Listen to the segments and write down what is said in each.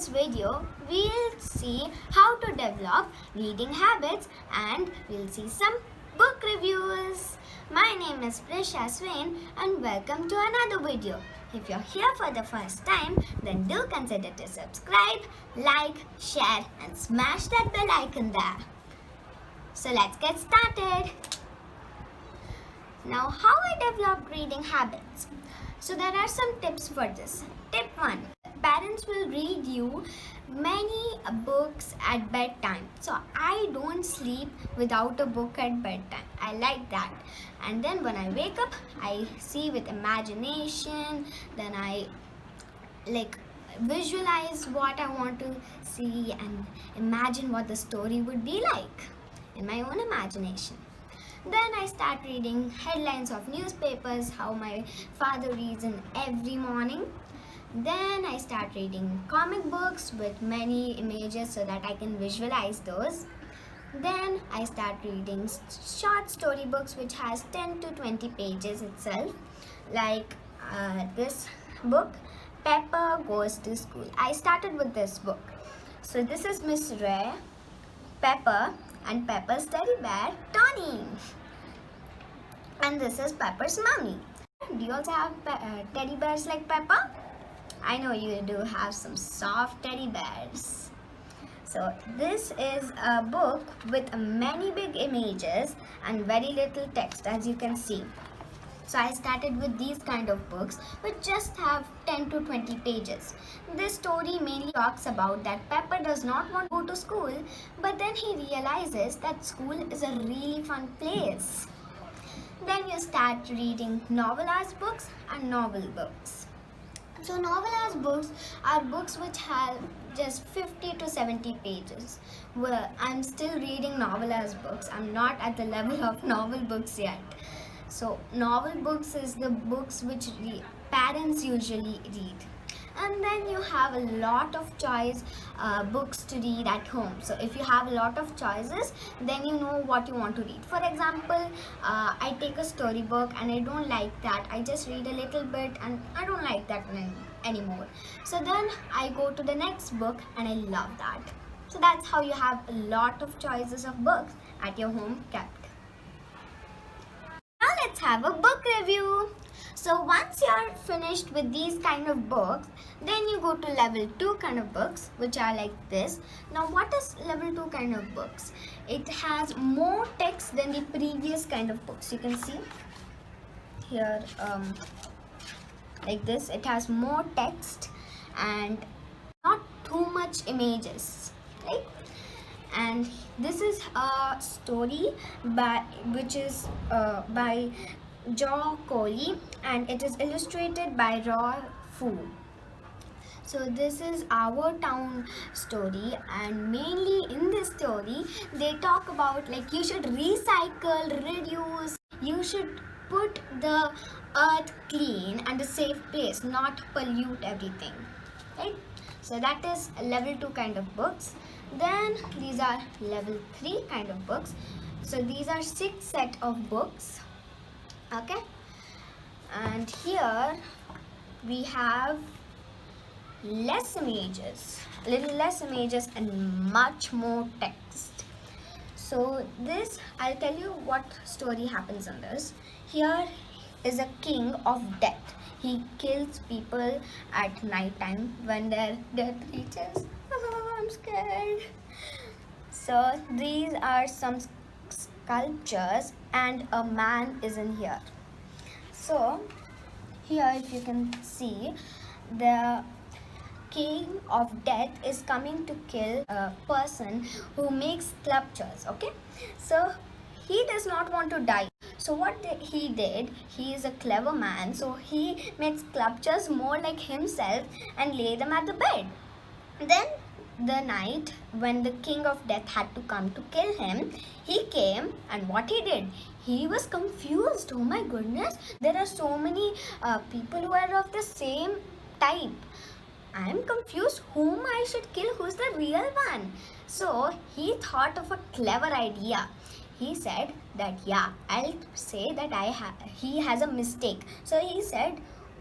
this video, we'll see how to develop reading habits and we'll see some book reviews. My name is Prisha Swain and welcome to another video. If you're here for the first time, then do consider to subscribe, like, share and smash that bell icon there. So let's get started. Now, how I developed reading habits. So there are some tips for this. Tip 1. Parents will read you many books at bedtime. So I don't sleep without a book at bedtime. I like that. And then when I wake up, I see with imagination. Then I visualize what I want to see and imagine what the story would be like in my own imagination. Then I start reading headlines of newspapers, how my father reads in every morning. Then I start reading comic books with many images so that I can visualize those. Then I start reading short story books which has 10 to 20 pages itself. Like this book, Pepper Goes to School. I started with this book. So this is Miss Ray, Pepper and Pepper's teddy bear, Tony. And this is Pepper's mommy. Do you also have teddy bears like Pepper? I know you do have some soft teddy bears. So this is a book with many big images and very little text, as you can see. So I started with these kind of books which just have 10 to 20 pages. This story mainly talks about that Pepper does not want to go to school, but then he realizes that school is a really fun place. Then you start reading novelized books and novel books. So novelized books are books which have just 50 to 70 pages. Well, I'm still reading novelized books. I'm not at the level of novel books yet. So novel books is the books which parents usually read. And then you have a lot of choice books to read at home. So if you have a lot of choices, then you know what you want to read. For example, I take a story book and I don't like that. I just read a little bit and I don't like that anymore. So then I go to the next book and I love that. So that's how you have a lot of choices of books at your home kept. Now let's have a book review. So once you're finished with these kind of books, then you go to level 2 kind of books, which are like this. Now what is level 2 kind of books? It has more text than the previous kind of books. You can see here like this. It has more text and not too much images, right? And this is a story which is by Jo Kohli and it is illustrated by Raw Fu. So this is our town story, and mainly in this story they talk about like you should recycle, reduce, you should put the earth clean and a safe place, not pollute everything, right? So that is level 2 kind of books. Then these are level 3 kind of books. So these are 6 set of books. Okay, and here we have less images, little less images and much more text. So this, I'll tell you what story happens in this. Here is a king of death. He kills people at night time when their death reaches. Oh, I'm scared. So these are some sculptures and a man is in here. So here if you can see, the king of death is coming to kill a person who makes sculptures. Okay, so he does not want to die. So what he did, he is a clever man, so he made sculptures more like himself and lay them at the bed. Then the night when the king of death had to come to kill him, he came, and what he did, he was confused. Oh my goodness, there are so many people who are of the same type. I am confused whom I should kill, who's the real one. So he thought of a clever idea. He said that, yeah, I'll say that he has a mistake. So he said,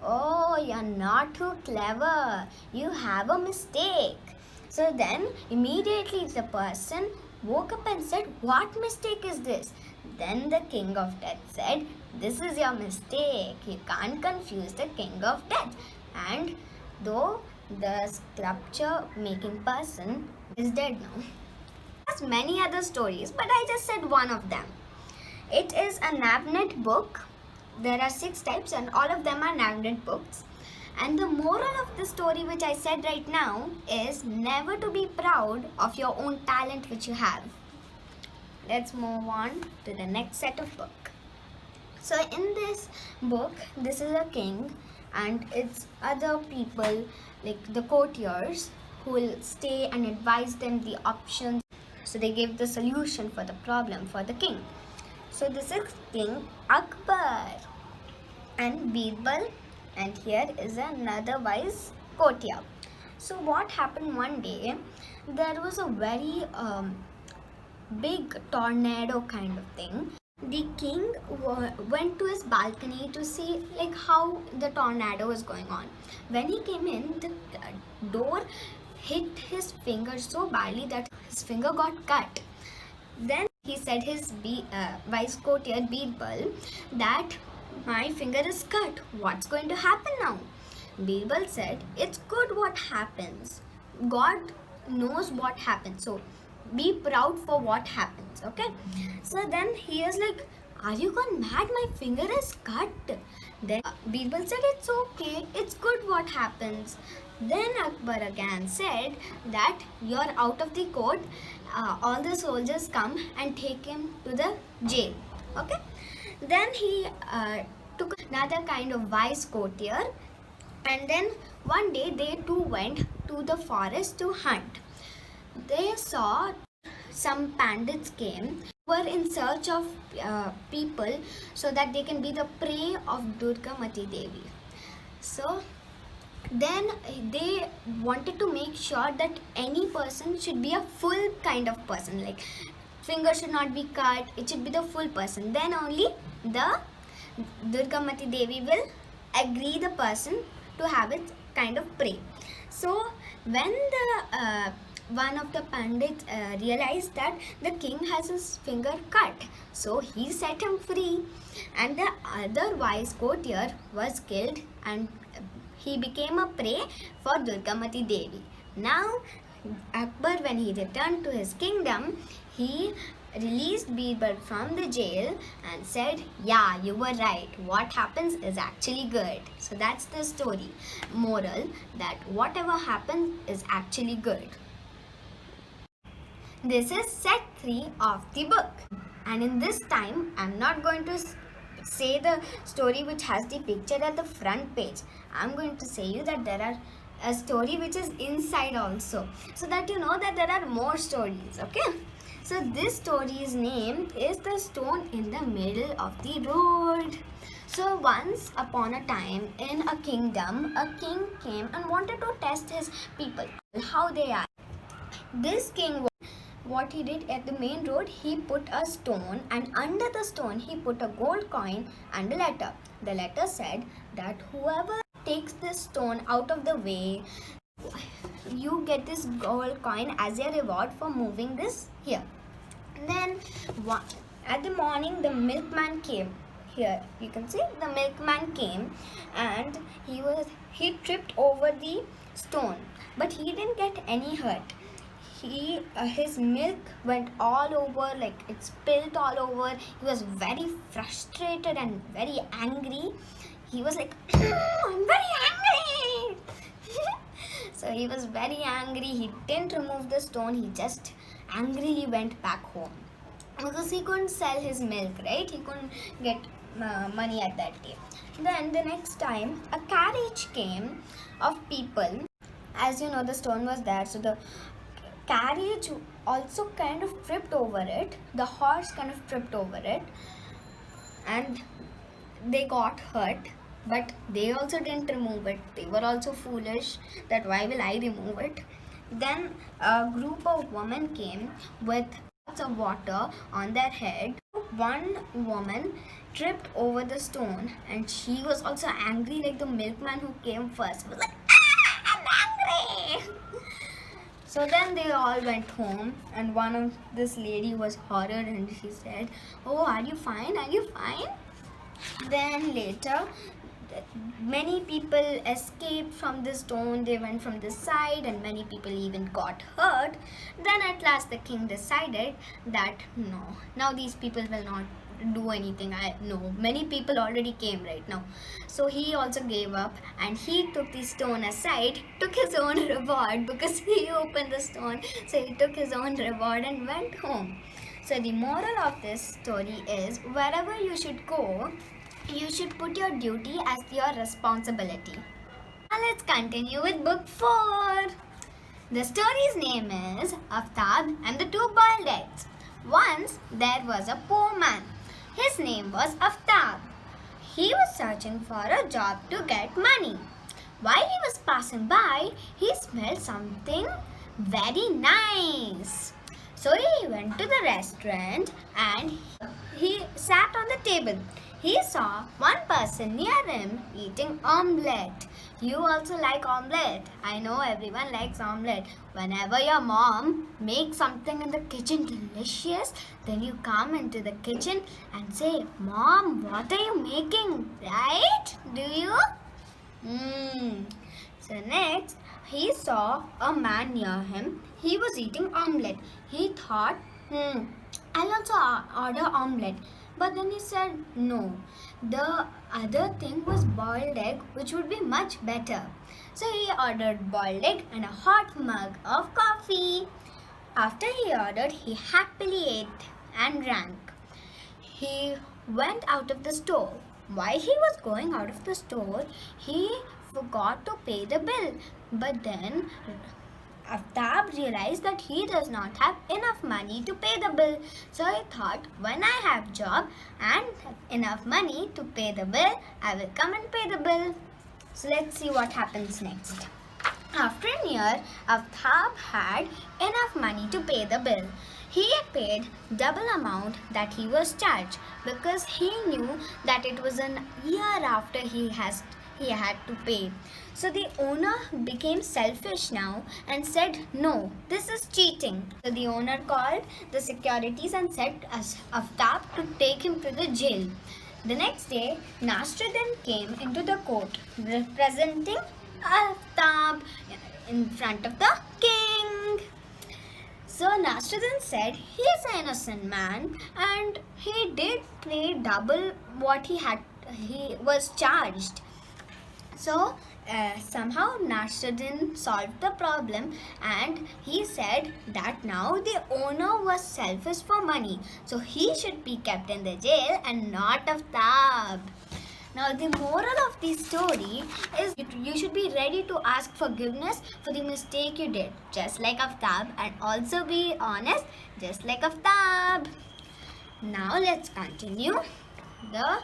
Oh, you're not too clever. You have a mistake. So then immediately the person woke up and said, "What mistake is this?" Then the king of death said, "This is your mistake. You can't confuse the king of death." And though the sculpture making person is dead now. There's many other stories, but I just said one of them. It is a Navnet book. There are 6 types and all of them are Navnet books. And the moral of the story which I said right now is never to be proud of your own talent which you have. Let's move on to the next set of book. So in this book, this is a king and it's other people like the courtiers who will stay and advise them the options. So they give the solution for the problem for the king. So this is King Akbar and Birbal, and here is another wise courtier. So what happened one day, there was a very big tornado kind of thing. The king went to his balcony to see like how the tornado was going on. When he came in, the door hit his finger so badly that his finger got cut. Then he said his vice courtier Birbal that my finger is cut. What's going to happen now? Birbal said, "It's good what happens. God knows what happens. So be proud for what happens." Okay. So then he is like, "Are you gone mad? My finger is cut." Then Birbal said, "It's okay. It's good what happens." Then Akbar again said that you're out of the court. All the soldiers come and take him to the jail. Okay. Then he took another kind of wise courtier, and then one day they two went to the forest to hunt. They saw some pandits came, were in search of people so that they can be the prey of Durga Mati Devi. So then they wanted to make sure that any person should be a full kind of person, like finger should not be cut, it should be the full person. Then only the Durga Mati Devi will agree the person to have it kind of prey. So when the one of the pandits realized that the king has his finger cut, so he set him free, and the other wise courtier was killed, and he became a prey for Durga Mati Devi. Now Akbar, when he returned to his kingdom, he released Birbal from the jail and said, "Yeah, you were right. What happens is actually good." So that's the story. Moral, that whatever happens is actually good. This is set 3 of the book. And in this time, I'm not going to say the story which has the picture at the front page. I'm going to say you that there are a story which is inside also, so that you know that there are more stories. Okay, so this story's name is The Stone in the Middle of the Road. So once upon a time in a kingdom, a king came and wanted to test his people, how they are. This king, what he did at the main road, he put a stone, and under the stone he put a gold coin and a letter. The letter said that whoever takes this stone out of the way, you get this gold coin as a reward for moving this here. Then at the morning the milkman came. Here you can see the milkman came, and he tripped over the stone, but he didn't get any hurt. His milk went all over, like it spilled all over. He was very frustrated and very angry. He was like, "I'm very angry." So he was very angry. He didn't remove the stone. He just angrily went back home because he couldn't sell his milk, right? He couldn't get money at that day. Then the next time a carriage came of people. As you know, the stone was there, so the carriage also kind of tripped over it. The horse kind of tripped over it, and they got hurt, but they also didn't remove it. They were also foolish that why will I remove it. Then a group of women came with lots of water on their head, one woman tripped over the stone, and she was also angry like the milkman who came first. She was like, "Ah, I'm angry!" So then they all went home, and one of this lady was horrid, and she said, "Oh, are you fine? Are you fine?" Then later, many people escaped from the stone. They went from this side, and many people even got hurt. Then at last the king decided that no, now these people will not do anything. I know many people already came right now. So he also gave up, and he took the stone aside, took his own reward because he opened the stone. So he took his own reward and went home. So the moral of this story is, wherever you should go, you should put your duty as your responsibility. Now let's continue with book 4. The story's name is Aftab and the Two Boiled Eggs. Once there was a poor man. His name was Aftab. He was searching for a job to get money. While he was passing by, he smelled something very nice. So he went to the restaurant and he sat on the table. He saw one person near him eating omelette. You also like omelette. I know everyone likes omelette. Whenever your mom makes something in the kitchen delicious, then you come into the kitchen and say, "Mom, what are you making?" Right? Do you? So next, he saw a man near him. He was eating omelette. He thought, I'll also order omelette. But then he said, no, the other thing was boiled egg, which would be much better. So he ordered boiled egg and a hot mug of coffee. After he ordered, he happily ate and drank. He went out of the store. While he was going out of the store, he forgot to pay the bill. But then Aftab realized that he does not have enough money to pay the bill. So he thought, when I have job and enough money to pay the bill, I will come and pay the bill. So let's see what happens next. After a year, Aftab had enough money to pay the bill. He paid double amount that he was charged because he knew that it was a year after he had to pay. So the owner became selfish now and said, no, this is cheating. So the owner called the securities and said Aftab to take him to the jail. The next day, Nasruddin came into the court representing Aftab in front of the king. So Nasruddin said he is an innocent man and he did pay double what he was charged. So somehow Nasruddin solved the problem and he said that now the owner was selfish for money. So he should be kept in the jail and not Aftab. Now the moral of the story is you should be ready to ask forgiveness for the mistake you did, just like Aftab, and also be honest, just like Aftab. Now let's continue the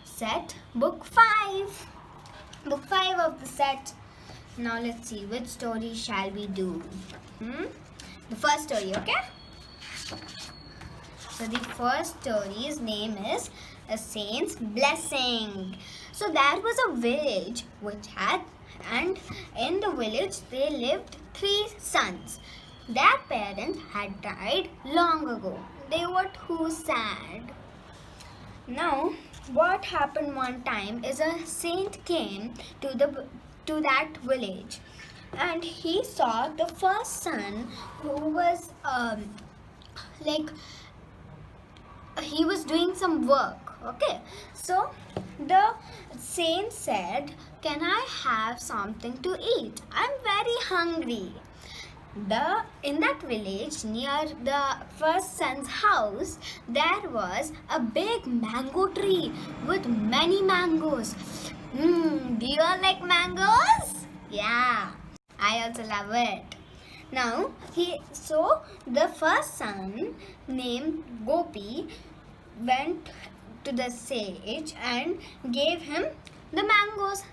set book 5. Book 5 of the set. Now let's see which story shall we do. The first story, okay? So the first story's name is A Saint's Blessing. So there was a village and in the village they lived 3 sons. Their parents had died long ago. They were too sad. Now, what happened one time is a saint came to that village, and he saw the first son who was he was doing some work. Okay, so the saint said, "Can I have something to eat? I'm very hungry." In that village near the first son's house, there was a big mango tree with many mangoes. Do you all like mangoes? Yeah, I also love it. Now, the first son named Gopi went to the sage and gave him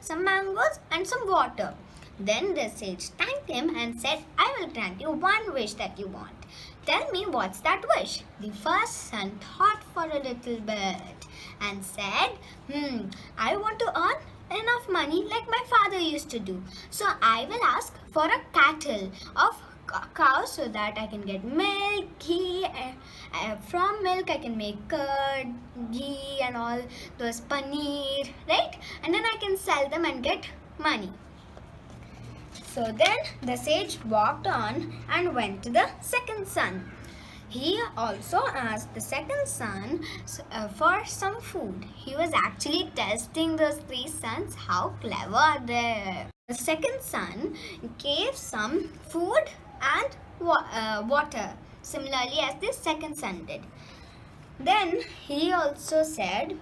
some mangoes and some water. Then the sage thanked him and said, I will grant you one wish that you want. Tell me what's that wish? The first son thought for a little bit and said, I want to earn enough money like my father used to do. So I will ask for a cattle of cows so that I can get milk, ghee. From milk I can make curd, ghee and all those paneer, right? And then I can sell them and get money. So then the sage walked on and went to the second son. He also asked the second son for some food. He was actually testing those three sons, how clever are they. The second son gave some food and water, similarly as the second son did. Then he also said,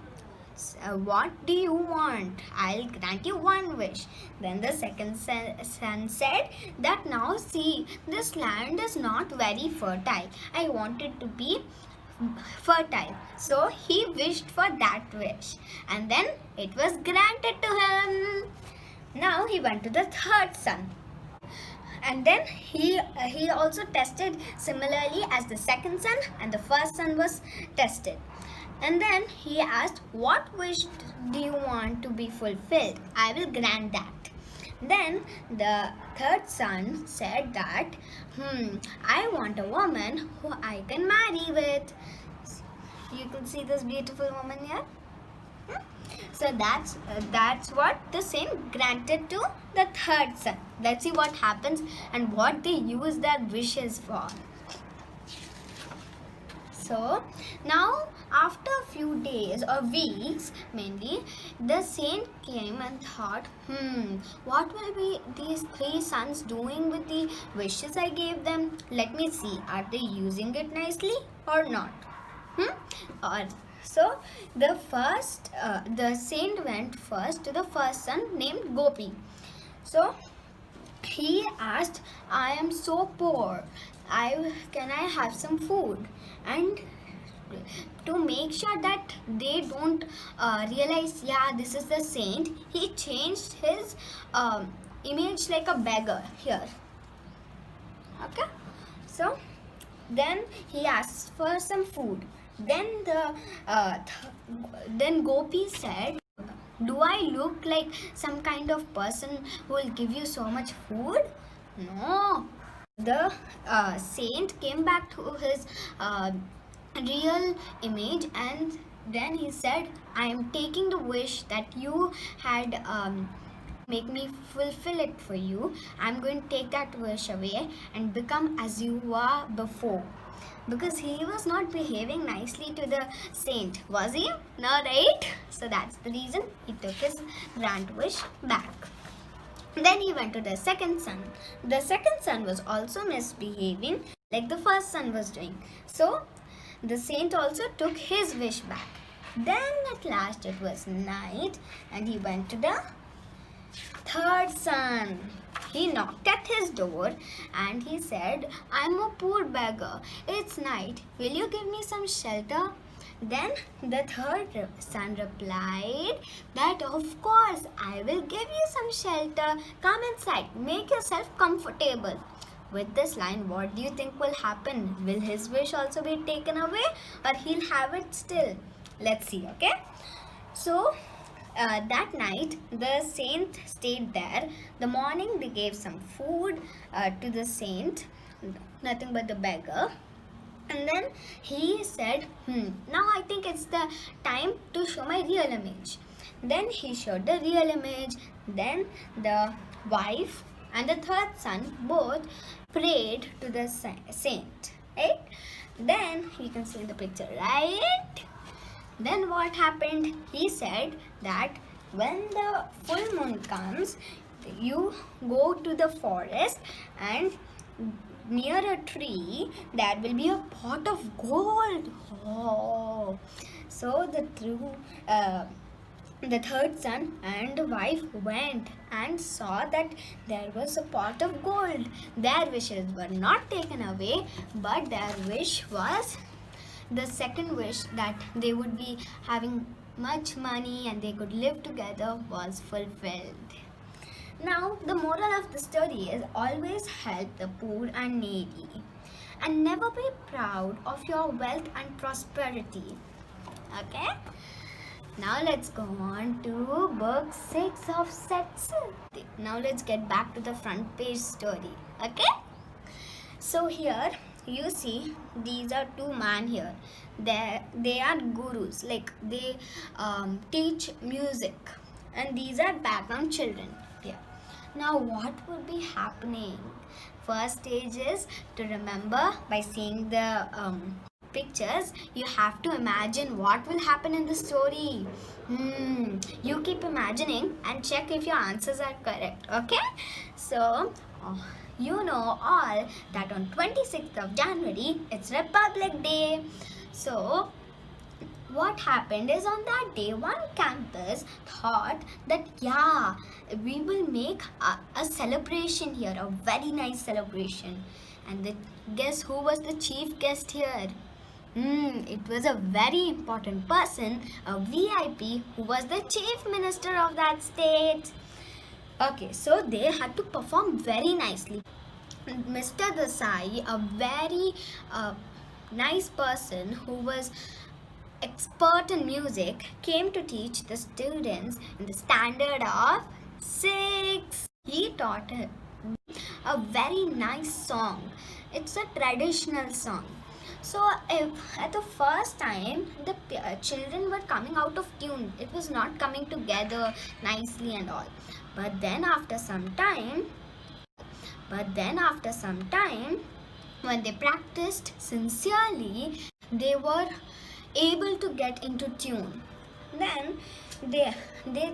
what do you want? I'll grant you one wish. Then the second son said that now see, this land is not very fertile. I want it to be fertile. So he wished for that wish. And then it was granted to him. Now he went to the third son. And then he also tested similarly as the second son, and the first son was tested. And then he asked, what wish do you want to be fulfilled? I will grant that. Then the third son said that, I want a woman who I can marry with. You can see this beautiful woman here. So that's what the saint granted to the third son. Let's see what happens and what they use their wishes for. So now after a few days or weeks mainly, the saint came and thought, what will be these three sons doing with the wishes I gave them? Let me see, are they using it nicely or not? So the saint went first to the first son named Gopi. So he asked, I am so poor, can I have some food? And to make sure that they don't realize, this is the saint, he changed his image like a beggar here. Okay, so then he asked for some food. Then then Gopi said, do I look like some kind of person who will give you so much food? No. The saint came back to his real image, and then he said, I am taking the wish that you had make me fulfill it for you. I'm going to take that wish away and become as you were before. Because he was not behaving nicely to the saint, was he? No, right? So that's the reason he took his grand wish back. Then he went to the second son. The second son was also misbehaving like the first son was doing. So the saint also took his wish back. Then at last it was night and he went to the third son. He knocked at his door and he said, I'm a poor beggar. It's night. Will you give me some shelter? Then the third son replied that of course I will give you some shelter. Come inside. Make yourself comfortable. With this line, what do you think will happen? Will his wish also be taken away or he'll have it still? Let's see, okay? So that night the saint stayed there. The morning they gave some food to the saint, nothing but the beggar. And then he said, now I think it's the time to show my real image. Then he showed the real image. Then the wife and the third son both prayed to the saint, right? Then you can see in the picture, right? Then what happened? He said that when the full moon comes, you go to the forest and near a tree there will be a pot of gold. Oh, so the third son and the wife went and saw that there was a pot of gold. Their wishes were not taken away, but their wish was, the second wish, that they would be having much money and they could live together, was fulfilled. Now, the moral of the story is always help the poor and needy, and never be proud of your wealth and prosperity. Okay? Now let's go on to book 6 of Setsu. Now let's get back to the front page story. Okay? So here you see these are two men here. They are gurus, like they teach music, and these are background children here. Now what would be happening? First stage is to remember by seeing the pictures. You have to imagine what will happen in the story. You keep imagining and check if your answers are correct. Okay? So you know all that on 26th of January it's Republic Day. So what happened is on that day, one campus thought that we will make a celebration here, a very nice celebration. And guess who was the chief guest here? It was a very important person, a VIP, who was the chief minister of that state. Okay, so they had to perform very nicely. Mr. Desai, a very nice person who was expert in music, came to teach the students in the standard of 6. He taught a very nice song. It's a traditional song. So at the first time the children were coming out of tune. It was not coming together nicely and all. But then after some time, when they practiced sincerely, they were able to get into tune. Then they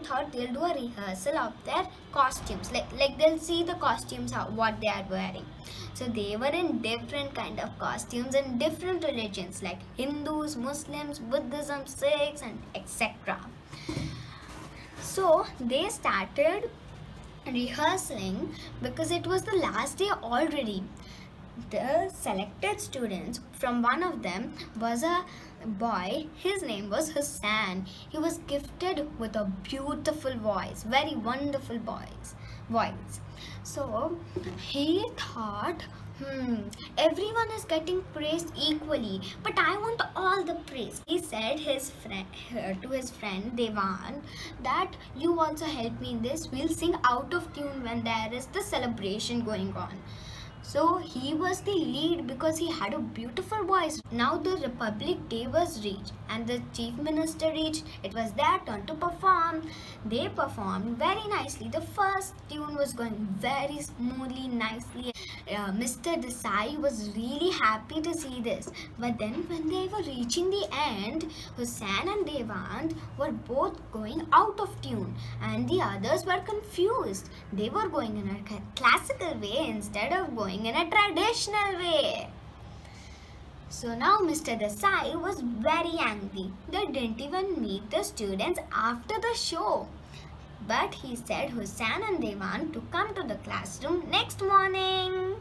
thought they'll do a rehearsal of their costumes, like they'll see the costumes, what they are wearing. So they were in different kind of costumes in different religions like Hindus, Muslims, Buddhism, Sikhs, and etc. So they started rehearsing because it was the last day already. The selected students, from one of them was a boy. His name was Hussain. He was gifted with a beautiful voice, very wonderful voice. So he thought, everyone is getting praised equally, but I want all the praise. He said to his friend Devan that you also help me in this. We'll sing out of tune when there is the celebration going on. So he was the lead because he had a beautiful voice. Now the Republic Day was reached and the Chief Minister reached. It was their turn to perform. They performed very nicely. The first tune was going very smoothly, nicely. Mr. Desai was really happy to see this. But then when they were reaching the end, Hussain and Devant were both going out of tune and the others were confused. They were going in a classical way instead of going in a traditional way. So now Mr. Desai was very angry. They didn't even meet the students after the show. But he said Hussain and Devan to come to the classroom next morning.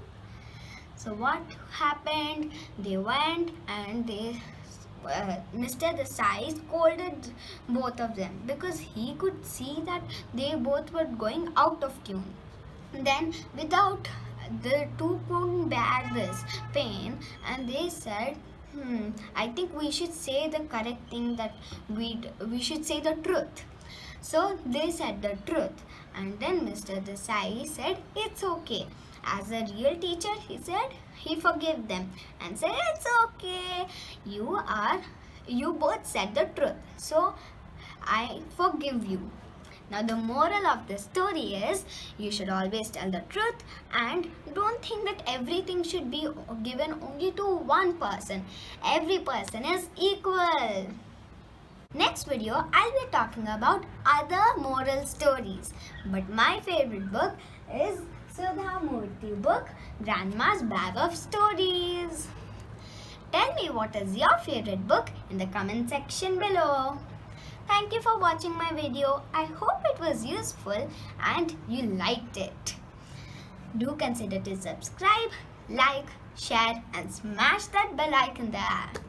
So what happened? They went and Mr. Desai scolded both of them because he could see that they both were going out of tune. Then without the two couldn't bear this pain and they said, I think we should say the correct thing, that we should say the truth. So they said the truth, and then Mr. Desai said it's okay. As a real teacher, he said he forgave them and said it's okay. You both said the truth, so I forgive you. Now the moral of the story is you should always tell the truth and don't think that everything should be given only to one person. Every person is equal. Next video, I'll be talking about other moral stories. But my favorite book is Sudha Murthy book, Grandma's Bag of Stories. Tell me what is your favorite book in the comment section below. Thank you for watching my video. I hope it was useful and you liked it. Do consider to subscribe, like, share and smash that bell icon there.